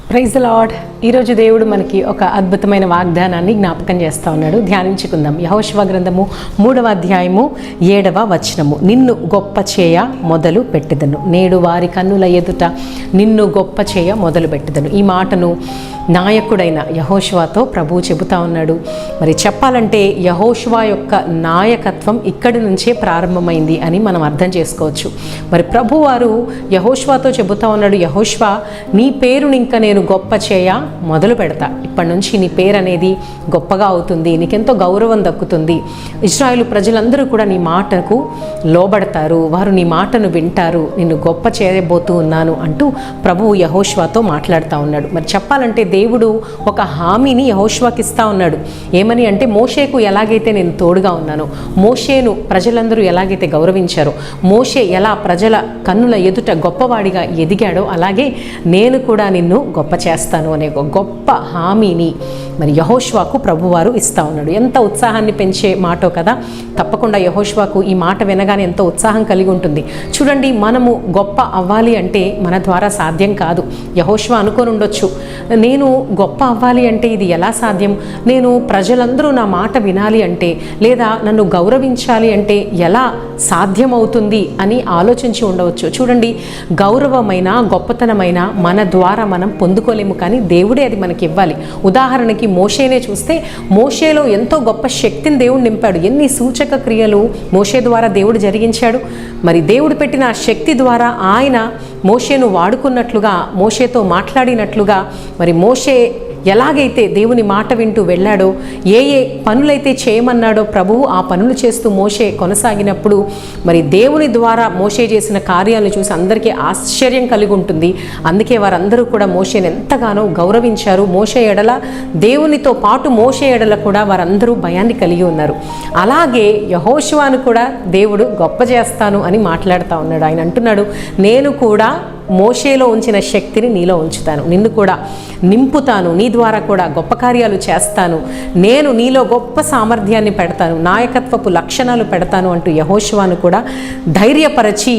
Praise the lord. ఈరోజు దేవుడు మనకి ఒక అద్భుతమైన వాగ్దానాన్ని జ్ఞాపకం చేస్తూ ఉన్నాడు. ధ్యానించుకుందాం. యెహోషువ గ్రంథము 3వ అధ్యాయము 7వ వచనము. నిన్ను గొప్ప చేయ మొదలు పెట్టెదను, నేడు వారి కన్నుల ఎదుట నిన్ను గొప్ప చేయ మొదలు పెట్టెదను. ఈ మాటను నాయకుడైన యెహోషువతో ప్రభువు చెబుతా ఉన్నాడు. మరి చెప్పాలంటే యెహోషువ యొక్క నాయకత్వం ఇక్కడి నుంచే ప్రారంభమైంది అని మనం అర్థం చేసుకోవచ్చు. మరి ప్రభువారు యెహోషువతో చెబుతా ఉన్నాడు, యెహోషువ, నీ పేరుని ఇంకా నేను గొప్ప చేయ మొదలు పెడతా. ఇప్పటి నుంచి నీ పేరు అనేది గొప్పగా అవుతుంది, నీకెంతో గౌరవం దక్కుతుంది. ఇశ్రాయేలు ప్రజలందరూ కూడా నీ మాటకు లోబడతారు, వారు నీ మాటను వింటారు, నిన్ను గొప్ప చేయబోతూ ఉన్నాను అంటూ ప్రభువు యెహోషువతో మాట్లాడుతూ ఉన్నాడు. మరి చెప్పాలంటే దేవుడు ఒక హామీని యెహోషువకి ఇస్తా ఉన్నాడు. ఏమని అంటే, మోషేకు ఎలాగైతే నేను తోడుగా ఉన్నానో, మోషేను ప్రజలందరూ ఎలాగైతే గౌరవించారో, మోషే ఎలా ప్రజల కన్నుల ఎదుట గొప్పవాడిగా ఎదిగాడో, అలాగే నేను కూడా నిన్ను గొప్ప చేస్తాను అనే ఒక గొప్ప హామీని మరి యెహోషువకు ప్రభువారు ఇస్తా ఉన్నాడు. ఎంత ఉత్సాహాన్ని పెంచే మాటో కదా. తప్పకుండా యెహోషువకు ఈ మాట వినగానే ఎంతో ఉత్సాహం కలిగి ఉంటుంది. చూడండి, మనము గొప్ప అవ్వాలి అంటే మన ద్వారా సాధ్యం కాదు. యెహోషువ అనుకొని ఉండొచ్చు, నేను గొప్ప అవ్వాలి అంటే ఇది ఎలా సాధ్యం, నేను ప్రజలందరూ నా మాట వినాలి అంటే, లేదా నన్ను గౌరవించాలి అంటే ఎలా సాధ్యమవుతుంది అని ఆలోచించి ఉండవచ్చు. చూడండి, గౌరవమైన గొప్పతనమైన మన ద్వారా మనం పొందుకోలేము, కానీ దేవుడే అది మనకి ఇవ్వాలి. ఉదాహరణకి మోషేనే చూస్తే, మోషేలో ఎంతో గొప్ప శక్తిని దేవుడు నింపాడు. ఎన్ని సూచక క్రియలు మోషే ద్వారా దేవుడు జరిగించాడు. మరి దేవుడు పెట్టిన ఆ శక్తి ద్వారా ఆయన మోషేను వాడుకున్నట్లుగా, మోషేతో మాట్లాడినట్లుగా, మరి మోషే ఎలాగైతే దేవుని మాట వింటూ వెళ్ళాడో, ఏ ఏ పనులైతే చేయమన్నాడో ప్రభువు ఆ పనులు చేస్తూ మోషే కొనసాగినప్పుడు, మరి దేవుని ద్వారా మోషే చేసిన కార్యాలను చూసి అందరికీ ఆశ్చర్యం కలిగి ఉంటుంది. అందుకే వారందరూ కూడా మోషేని ఎంతగానో గౌరవించారు. మోషే ఎడల, దేవునితో పాటు మోషే ఎడల కూడా వారందరూ భయాన్ని కలిగి ఉన్నారు. అలాగే యెహోషువను కూడా దేవుడు గొప్ప చేస్తాను అని మాట్లాడుతూ ఉన్నాడు. ఆయన అంటున్నాడు, నేను కూడా మోషేలో ఉంచిన శక్తిని నీలో ఉంచుతాను, నిన్ను కూడా నింపుతాను, నీ ద్వారా కూడా గొప్ప కార్యాలు చేస్తాను, నేను నీలో గొప్ప సామర్థ్యాన్ని పెడతాను, నాయకత్వపు లక్షణాలు పెడతాను అంటూ యెహోషువను కూడా ధైర్యపరచి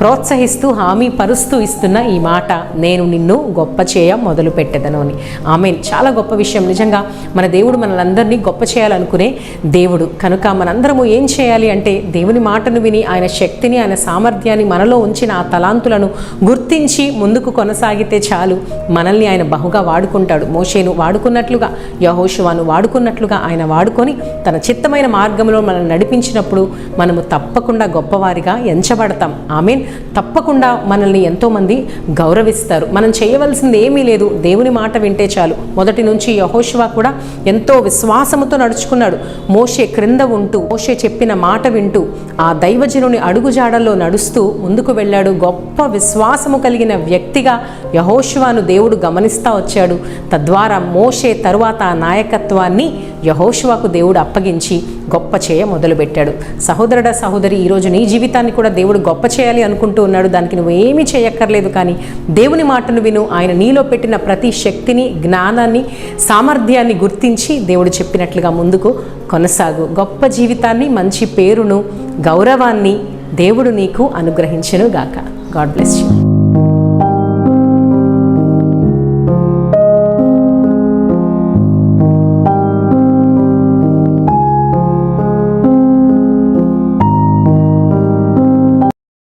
ప్రోత్సహిస్తూ హామీ పరుస్తూ ఇస్తున్న ఈ మాట, నేను నిన్ను గొప్ప చేయ మొదలు పెట్టెదను అని. ఆమేన్. చాలా గొప్ప విషయం. నిజంగా మన దేవుడు మనలందరినీ గొప్ప చేయాలనుకునే దేవుడు కనుక మనందరము ఏం చేయాలి అంటే, దేవుని మాటను విని ఆయన శక్తిని, ఆయన సామర్థ్యాన్ని, మనలో ఉంచిన ఆ తలాంతులను గుర్తించి ముందుకు కొనసాగితే చాలు, మనల్ని ఆయన బహుగా వాడుకుంటాడు. మోషేను వాడుకున్నట్లుగా, యెహోషువను వాడుకున్నట్లుగా ఆయన వాడుకొని తన చిత్తమైన మార్గంలో మనల్ని నడిపించినప్పుడు మనము తప్పకుండా గొప్పవారిగా ఎంచబడతాం. ఆమేన్. తప్పకుండా మనల్ని ఎంతోమంది గౌరవిస్తారు. మనం చేయవలసింది ఏమీ లేదు, దేవుని మాట వింటే చాలు. మొదటి నుంచి యెహోషువ కూడా ఎంతో విశ్వాసముతో నడుచుకున్నాడు. మోషే క్రింద ఉంటూ, మోషే చెప్పిన మాట వింటూ, ఆ దైవజనుని అడుగుజాడల్లో నడుస్తూ ముందుకు వెళ్ళాడు. గొప్ప విశ్వాసము కలిగిన వ్యక్తిగా యెహోషువను దేవుడు గమనిస్తూ వచ్చాడు. తద్వారా మోషే తరువాత ఆ నాయకత్వాన్ని యెహోషువకు దేవుడు అప్పగించి గొప్ప చేయ మొదలుపెట్టాడు. సహోదరుడా, సహోదరి, ఈరోజు నీ జీవితాన్ని కూడా దేవుడు గొప్ప చేయాలి అనుకుంటూ ఉన్నాడు. దానికి నువ్వు ఏమీ చేయక్కర్లేదు, కానీ దేవుని మాటను విను. ఆయన నీలో పెట్టిన ప్రతి శక్తిని, జ్ఞానాన్ని, సామర్థ్యాన్ని గుర్తించి దేవుడు చెప్పినట్లుగా ముందుకు కొనసాగు. గొప్ప జీవితాన్ని, మంచి పేరును, గౌరవాన్ని దేవుడు నీకు అనుగ్రహించెను గాక. God bless you.